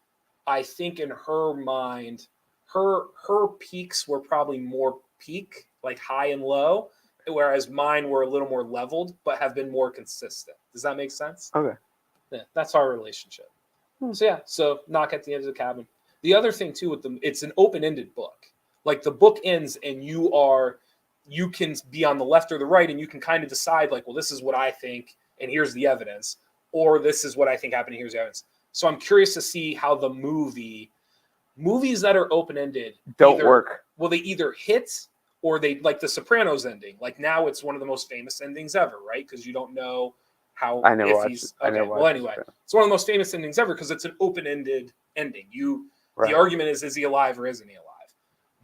I think in her mind, her peaks were probably more peak, like high and low, whereas mine were a little more leveled, but have been more consistent. Does that make sense? Okay. Yeah, that's our relationship. So Knock at the End of the Cabin. The other thing too with them, it's an open-ended book. Like the book ends and you can be on the left or the right and you can kind of decide like, well, this is what I think and here's the evidence, or this is what I think happened and here's the evidence. So I'm curious to see how the movies that are open-ended don't work. Well, they either hit or they, like the Sopranos ending. Like now it's one of the most famous endings ever, right? Because you don't know how anyway, it's one of the most famous endings ever because it's an open-ended ending. The argument is he alive or isn't he alive?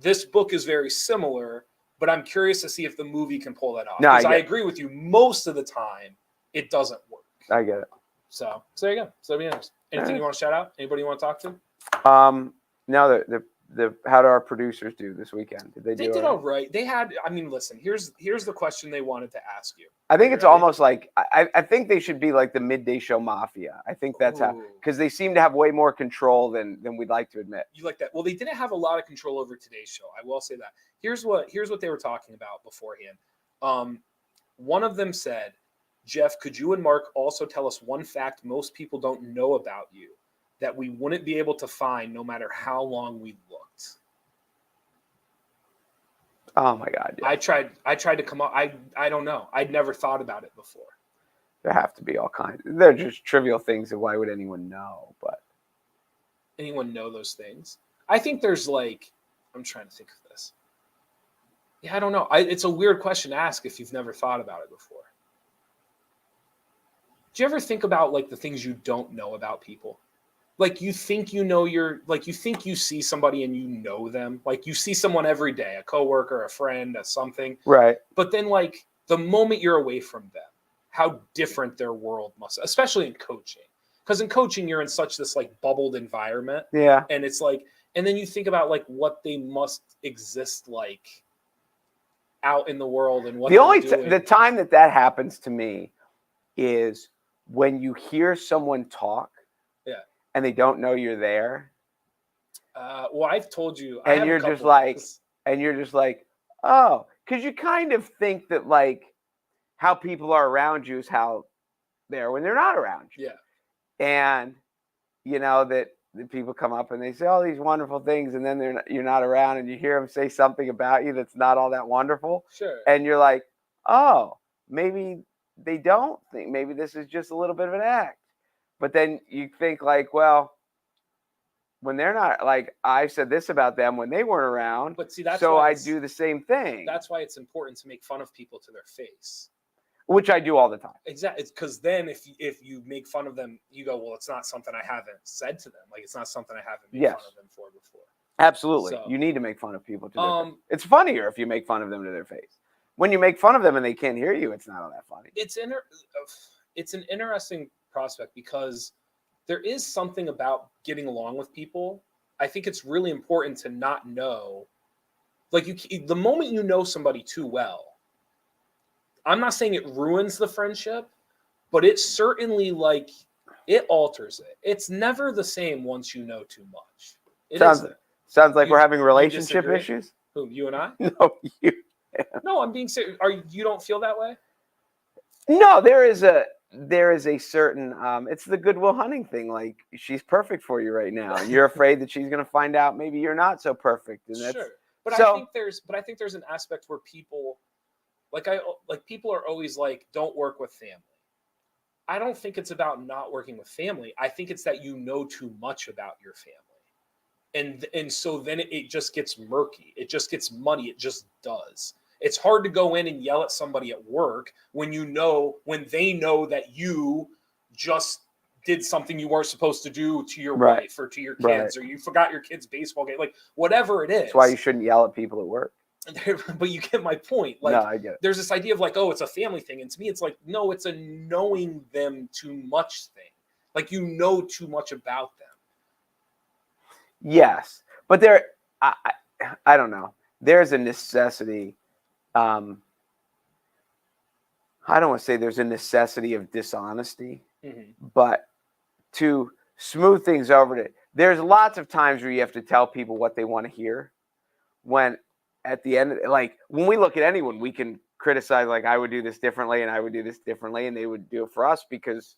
This book is very similar, but I'm curious to see if the movie can pull that off. Because I agree with you, most of the time it doesn't work. I get it. So there you go. So that'd be interesting. Anything you want to shout out? Anybody you want to talk to? No, how do our producers do this weekend? They did all right. They had, listen, here's the question they wanted to ask you. I think it's almost like, I think they should be like the Midday Show Mafia. I think that's how, because they seem to have way more control than we'd like to admit. You like that? Well, they didn't have a lot of control over today's show. I will say that. Here's what they were talking about beforehand. One of them said, Jeff, could you and Mark also tell us one fact most people don't know about you that we wouldn't be able to find no matter how long we looked? Oh my God! Yeah. I tried to come up. I don't know. I'd never thought about it before. There have to be all kinds. They're just trivial things that why would anyone know? But anyone know those things? I think there's like, I'm trying to think of this. Yeah, I don't know. It's a weird question to ask if you've never thought about it before. Do you ever think about like the things you don't know about people? Like you think you know you think you see somebody and you know them. Like you see someone every day, a coworker, a friend, something. Right. But then like the moment you're away from them, how different their world must, especially in coaching. Because in coaching, you're in such this like bubbled environment. Yeah. And it's like, and then you think about like what they must exist like out in the world and what the time that happens to me is when you hear someone talk. And they don't know you're there. Well, I've told you. And you're just like, oh, because you kind of think that like how people are around you is how they are when they're not around you. Yeah. And you know that people come up and they say all these wonderful things, and then you're not around, and you hear them say something about you that's not all that wonderful. Sure. And you're like, oh, maybe they don't think, maybe this is just a little bit of an act. But then you think like, well, when they're not, like I said this about them when they weren't around, But see, that's so why I do the same thing. That's why it's important to make fun of people to their face. Which I do all the time. Exactly. Because then if you make fun of them, you go, well, it's not something I haven't said to them. Like, it's not something I haven't made fun of them for before. Absolutely. So, you need to make fun of people to their face. It's funnier if you make fun of them to their face. When you make fun of them and they can't hear you, it's not all that funny. It's an interesting prospect because there is something about getting along with people. I think it's really important to not know. Like, the moment you know somebody too well, I'm not saying it ruins the friendship, but it certainly, like, it alters it. It's never the same once you know too much. Sounds like we're having relationship issues. Who, you and I? No, you. No, I'm being serious. You don't feel that way? No, there is a certain it's the Goodwill Hunting thing. Like, she's perfect for you right now, and you're afraid that she's going to find out maybe you're not so perfect. And that's, sure, but so, I think there's an aspect where people, people are always like, don't work with family. I don't think it's about not working with family. I think it's that you know too much about your family, and so then it just gets murky. It just gets muddy. It just does. It's hard to go in and yell at somebody at work when they know that you just did something you weren't supposed to do to your wife or to your kids, or you forgot your kid's baseball game, like whatever it is. That's why you shouldn't yell at people at work. But you get my point. Like, no, I get it. There's this idea of like, oh, it's a family thing. And to me, it's like, no, it's a knowing them too much thing. Like, you know too much about them. Yes. But I don't know. There's a necessity. I don't want to say there's a necessity of dishonesty, but to smooth things over there's lots of times where you have to tell people what they want to hear. When at the end, like when we look at anyone, we can criticize, like, I would do this differently and I would do this differently, and they would do it for us because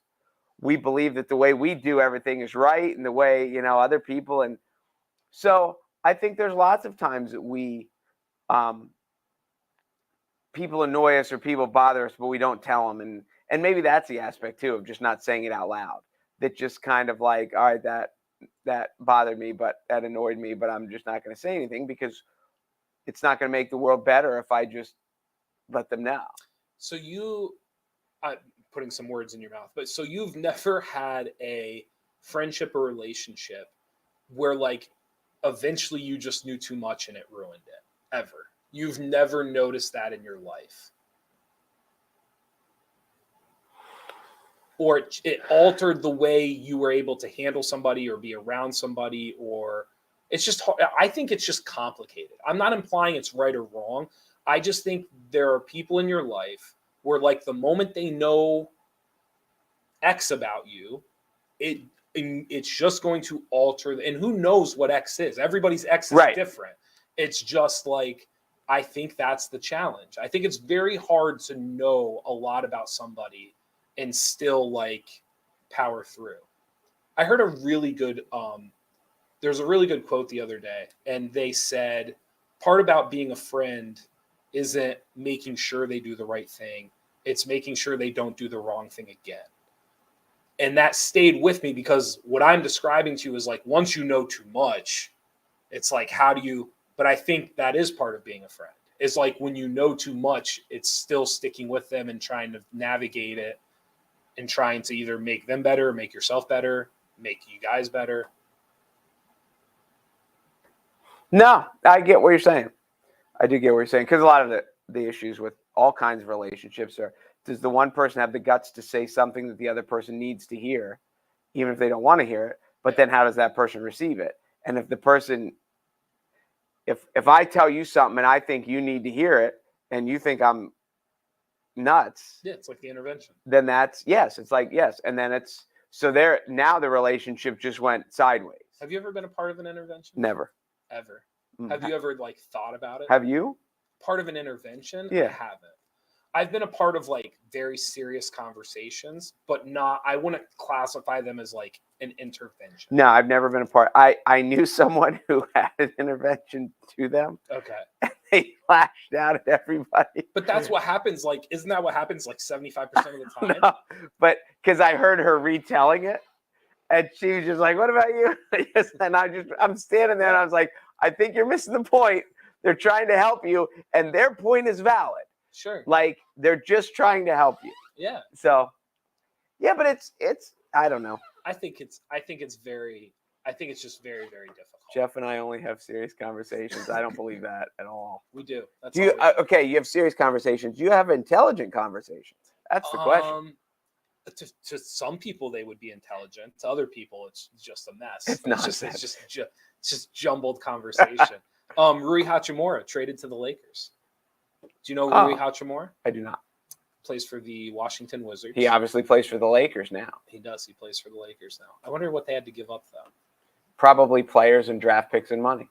we believe that the way we do everything is right and the way, other people. And so I think there's lots of times that we, people annoy us or people bother us, but we don't tell them. And maybe that's the aspect too of just not saying it out loud. That just kind of like, all right, that bothered me, but that annoyed me, but I'm just not going to say anything because it's not going to make the world better if I just let them know. So I'm putting some words in your mouth, but so you've never had a friendship or relationship where like eventually you just knew too much and it ruined it, ever? You've never noticed that in your life? Or it altered the way you were able to handle somebody or be around somebody, or it's just, I think it's just complicated. I'm not implying it's right or wrong. I just think there are people in your life where like the moment they know X about you, it's just going to alter. And who knows what X is? Everybody's X is different. It's just like, I think that's the challenge. I think it's very hard to know a lot about somebody and still like power through. I heard a really good, there's a really good quote the other day, and they said, part about being a friend isn't making sure they do the right thing. It's making sure they don't do the wrong thing again. And that stayed with me because what I'm describing to you is like, once you know too much, it's like, but I think that is part of being a friend. It's like when you know too much, it's still sticking with them and trying to navigate it and trying to either make them better, make yourself better, make you guys better. No, I get what you're saying. I do get what you're saying. Because a lot of the issues with all kinds of relationships are, does the one person have the guts to say something that the other person needs to hear, even if they don't want to hear it? But then how does that person receive it? And if the person, if I tell you something and I think you need to hear it and you think I'm nuts. Yeah, it's like the intervention. Then it's like, yes. And then now the relationship just went sideways. Have you ever been a part of an intervention? Never. Ever. Have you ever like thought about it? Have you? part of an intervention. Yeah. I haven't. I've been a part of like very serious conversations, but not. I wouldn't classify them as like an intervention. No, I've never been a part. I knew someone who had an intervention to them. Okay. They lashed out at everybody. But that's what happens. Like, isn't that what happens like 75% of the time? No, but because I heard her retelling it, and she was just like, "What about you?" And I'm standing there, and I was like, "I think you're missing the point. They're trying to help you, and their point is valid. Sure. Like they're just trying to help you." Yeah. So, yeah, but it's I don't know. I think it's just very, very difficult. Jeff and I only have serious conversations. I don't believe that at all. We do. That's Do you? all we do. Okay, you have serious conversations. Do you have intelligent conversations? That's the question. To some people, they would be intelligent. To other people, it's just a mess. It's nonsense. It's just jumbled conversation. Rui Hachimura traded to the Lakers. Do you know Rui Hachimura? I do not. Plays for the Washington Wizards. He obviously plays for the Lakers now. He does. He plays for the Lakers now. I wonder what they had to give up, though. Probably players and draft picks and money.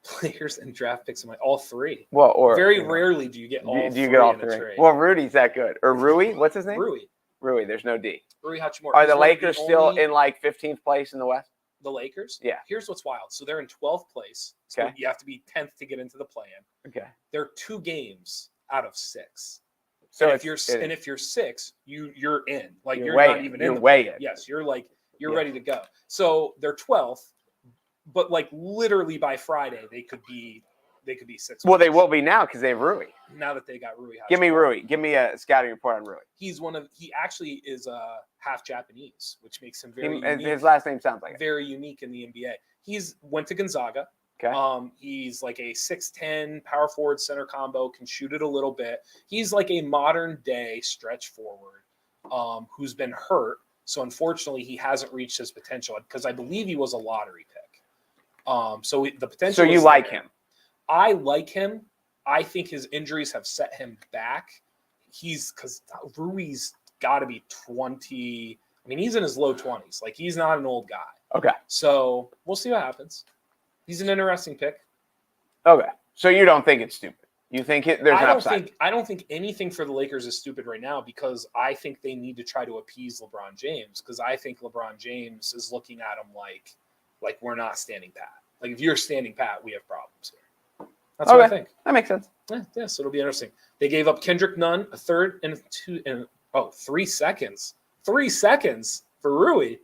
Players and draft picks and money. All three. Well, or very rarely do you get all do three you get all in a three? trade. Well, Rudy's that good. Or Rui, what's his name? Rui. There's no D. Rui Hachimura. Are He's the one of Lakers still in like 15th place in the West? The Lakers? Yeah. Here's what's wild. So they're in 12th place. So Okay. you have to be 10th to get into the play-in. Okay. They're 2 games out of 6. So and if you're 6, you're in. Like you're way not in. even You're in. The way play-in. in. Yes, you're Yeah. ready to go. So they're 12th, but like literally by Friday they could be 6. Well, they will be now because they have Rui. Now that they got Rui. Give me Hachimura. Rui. Give me a scouting report on Rui. He actually is half Japanese, which makes him very unique. His last name sounds like it. Very unique in the NBA. He's went to Gonzaga. Okay. He's like a 6'10" power forward center combo, can shoot it a little bit. He's like a modern day stretch forward who's been hurt. So unfortunately, he hasn't reached his potential because I believe he was a lottery pick. The potential. So you like him? I like him. I think his injuries have set him back. Because Rui's got to be 20. I mean, he's in his low 20s. Like he's not an old guy. Okay. So we'll see what happens. He's an interesting pick. Okay. So you don't think it's stupid? You think there's an upside? I don't think anything for the Lakers is stupid right now because I think they need to try to appease LeBron James because I think LeBron James is looking at him like we're not standing pat. Like if you're standing pat, we have problems here. That's what I think. That makes sense. Yeah, so it'll be interesting. They gave up Kendrick Nunn, a third and 3 seconds. 3 seconds for Rui.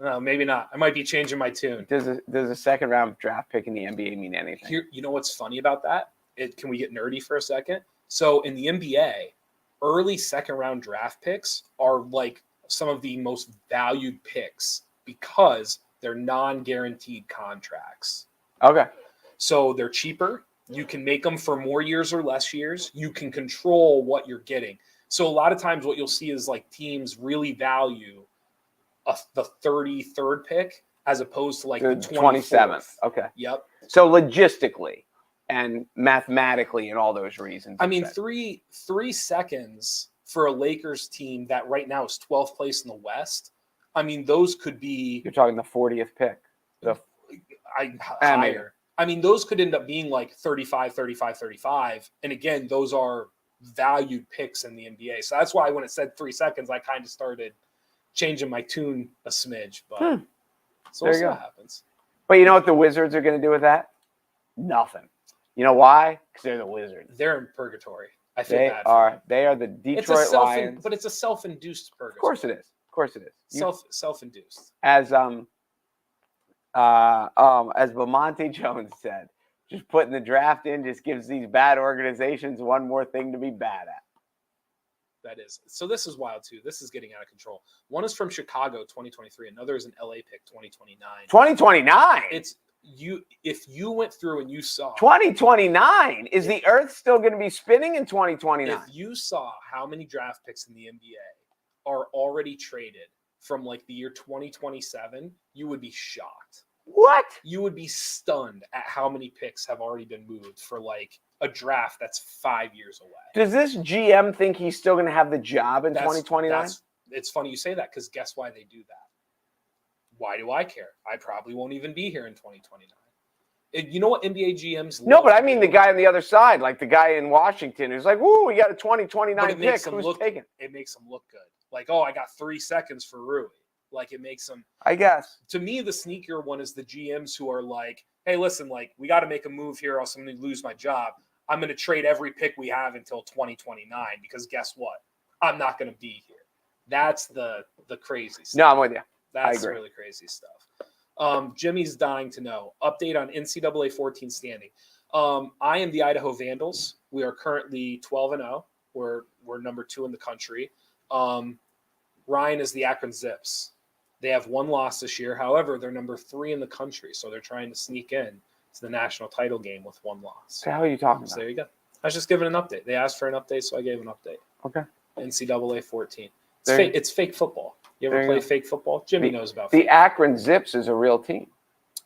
No, maybe not. I might be changing my tune. Does a second round draft pick in the NBA mean anything? Here, you know what's funny about that? Can we get nerdy for a second? So in the NBA, early second round draft picks are like some of the most valued picks because they're non-guaranteed contracts. Okay. So they're cheaper. You can make them for more years or less years. You can control what you're getting. So a lot of times what you'll see is like teams really value the 33rd pick as opposed to like the 27th. Okay. Yep. So logistically and mathematically and all those reasons. I mean, 3 seconds for a Lakers team that right now is 12th place in the West. I mean, those could be. You're talking the 40th pick. Higher. I mean, those could end up being like 35. And again, those are valued picks in the NBA. So that's why when it said 3 seconds, I kind of started changing my tune a smidge. But so we'll see what happens. But you know what the Wizards are going to do with that? Nothing. You know why? Because they're the Wizards. They're in purgatory. I feel They bad for are. them. They are the Detroit Lions. But it's a self-induced purgatory. Of course it is. Of course it is. Self-induced. As Bamonte Jones said, just putting the draft in just gives these bad organizations one more thing to be bad at. That is. So this is wild too. This is getting out of control. One is from Chicago 2023. Another is an LA pick 2029. 2029? It's you. If you went through and you saw 2029, is the earth still going to be spinning in 2029? If you saw how many draft picks in the NBA are already traded from like the year 2027, you would be shocked. What? You would be stunned at how many picks have already been moved for like a draft that's 5 years away. Does this GM think he's still going to have the job in 2029? It's funny you say that because guess why they do that? Why do I care? I probably won't even be here in 2029. You know what NBA GMs No, love but I to mean do? the guy on the other side, like the guy in Washington who's like, "Woo, we got a 2029 But it makes pick. them Who's taking?" it makes them look good. Like, oh, I got 3 seconds for Rui. Like, it makes them. I guess. To me, the sneakier one is the GMs who are like, hey, listen, like, we got to make a move here, or else I'm going to lose my job. I'm going to trade every pick we have until 2029 because guess what? I'm not going to be here. That's the crazy stuff. No, I'm with you. That's agree. really crazy stuff. Jimmy's dying to know. Update on NCAA 14 standing. I am the Idaho Vandals. We are currently 12-0. We're number 2 in the country. Ryan is the Akron Zips. They have 1 loss this year. However, they're number 3 in the country, so they're trying to sneak in to the national title game with 1 loss. So how are you talking So about? there you go. I was just giving an update. They asked for an update, so I gave an update. Okay. NCAA 14. There you- It's fake football. You ever There you play go. fake football? Jimmy knows about The fake. Akron Zips is a real team.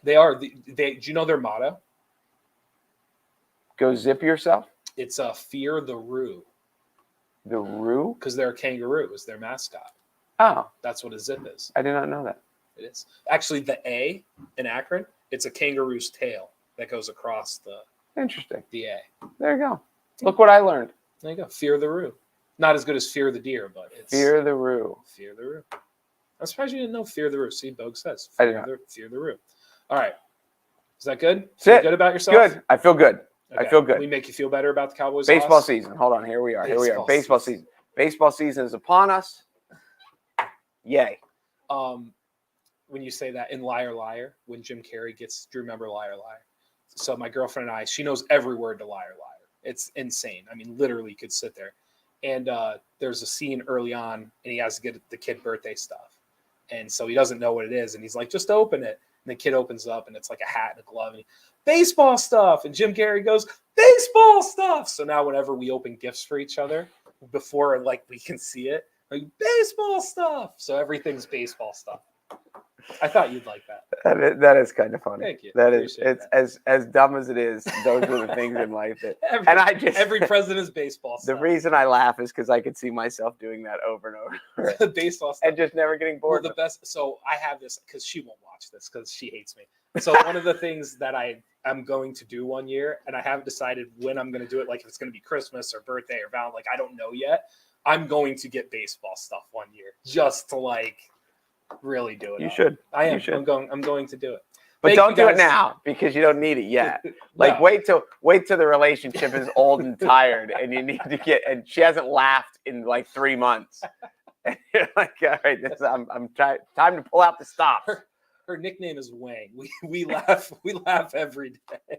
They are. Do you know their motto? Go zip yourself. It's fear the Roo, The Roo. because they're a kangaroo is their mascot. Oh, That's what a zip is. I did not know that. It is. Actually, the A in Akron, it's a kangaroo's tail that goes across Interesting. the A. There you go. Look what I learned. There you go. Fear the Roo. Not as good as Fear the Deer, but it's Fear the Roo. Fear the Roo. I'm surprised you didn't know Fear the Roo. See, Bogue says I did not. Fear the Roo. All right. Is that good? That's Feel it. good about yourself? Good. I feel good. Okay. I feel good. We make you feel better about the Cowboys. Baseball loss? season. Hold on. Here we are. Baseball Baseball season. season. Baseball season is upon us. Yay. When you say that in Liar Liar, when Jim Carrey gets, do you remember Liar Liar? So my girlfriend and I, she knows every word to Liar Liar. It's insane. I mean, literally, you could sit there. And there's a scene early on, and he has to get the kid birthday stuff. And so he doesn't know what it is. And he's like, just open it. And the kid opens up, and it's like a hat and a glove. And baseball stuff. And Jim Carrey goes, baseball stuff. So now whenever we open gifts for each other, before like we can see it, like baseball stuff. So everything's baseball stuff. I thought you'd like that. That is kind of funny. Thank you. That is. Appreciate It's as dumb as it is. Those are the things in life that. Every, And I just. every president's baseball The stuff. reason I laugh is because I could see myself doing that over and over Baseball stuff. and just never getting Well, bored. the best. So I have this because she won't watch this because she hates me. So one of the things that I'm going to do one year, and I haven't decided when I'm going to do it, like if it's going to be Christmas or birthday or Valentine, like I don't know yet. I'm going to get baseball stuff one year just to like really do it. You up. should. I am. You should. I'm going to do it. But Thank don't you do it guys. now because you don't need it yet. Like No. wait till the relationship is old and tired and you need to get and she hasn't laughed in like 3 months. And you're like, all right, I'm trying time to pull out the stops. Her nickname is Wang. We laugh every day.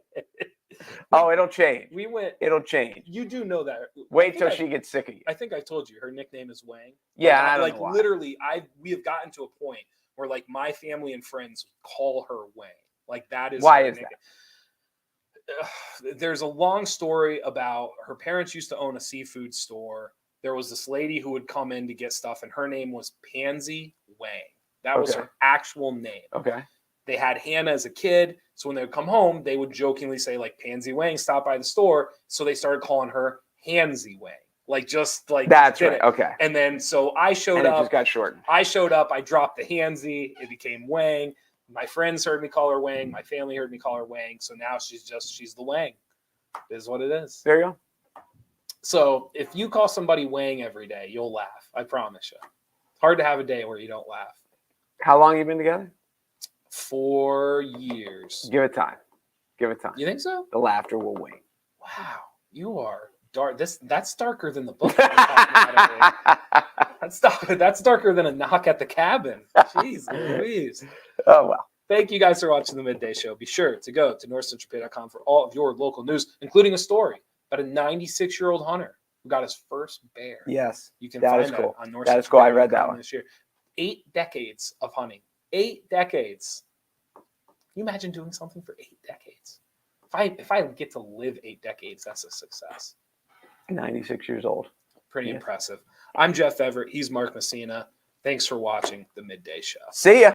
Oh, it'll change. We went. It'll change. You do know that. Wait till she gets sick of you. I think I told you her nickname is Wang. Yeah, like, I don't like know why. literally, we have gotten to a point where like my family and friends call her Wang. Like that is Why her is nickname. There's a long story about her parents used to own a seafood store. There was this lady who would come in to get stuff, and her name was Pansy Wang. That was Okay. her actual name. Okay. They had Hannah as a kid, so when they would come home, they would jokingly say like Pansy Wang stopped by the store, so they started calling her Hansy Wang, like just like That's did right. it. Okay. And then so I showed And it up. just got shortened. I showed up. I dropped the Hansy. It became Wang. My friends heard me call her Wang. My family heard me call her Wang. So now she's the Wang. It is what it is. There you go. So if you call somebody Wang every day, you'll laugh. I promise you. It's hard to have a day where you don't laugh. How long you been together? 4 years. Give it time. Give it time. You think so? The laughter will wane. Wow, you are dark. That's darker than the book. We're talking about. That's darker than a knock at the cabin. Jeez Louise. Oh well. Thank you guys for watching the Midday Show. Be sure to go to NorthcentralPa.com for all of your local news, including a story about a 96-year-old hunter who got his first bear. Yes. You can That find is cool. on NorthcentralPa.com That is cool. I read that one. this year. 8 decades of hunting. 8 decades. Can you imagine doing something for 8 decades? If I get to live 8 decades, that's a success. 96 years old. Pretty Yeah. impressive. I'm Jeff Everett. He's Mark Messina. Thanks for watching the Midday Show. See ya.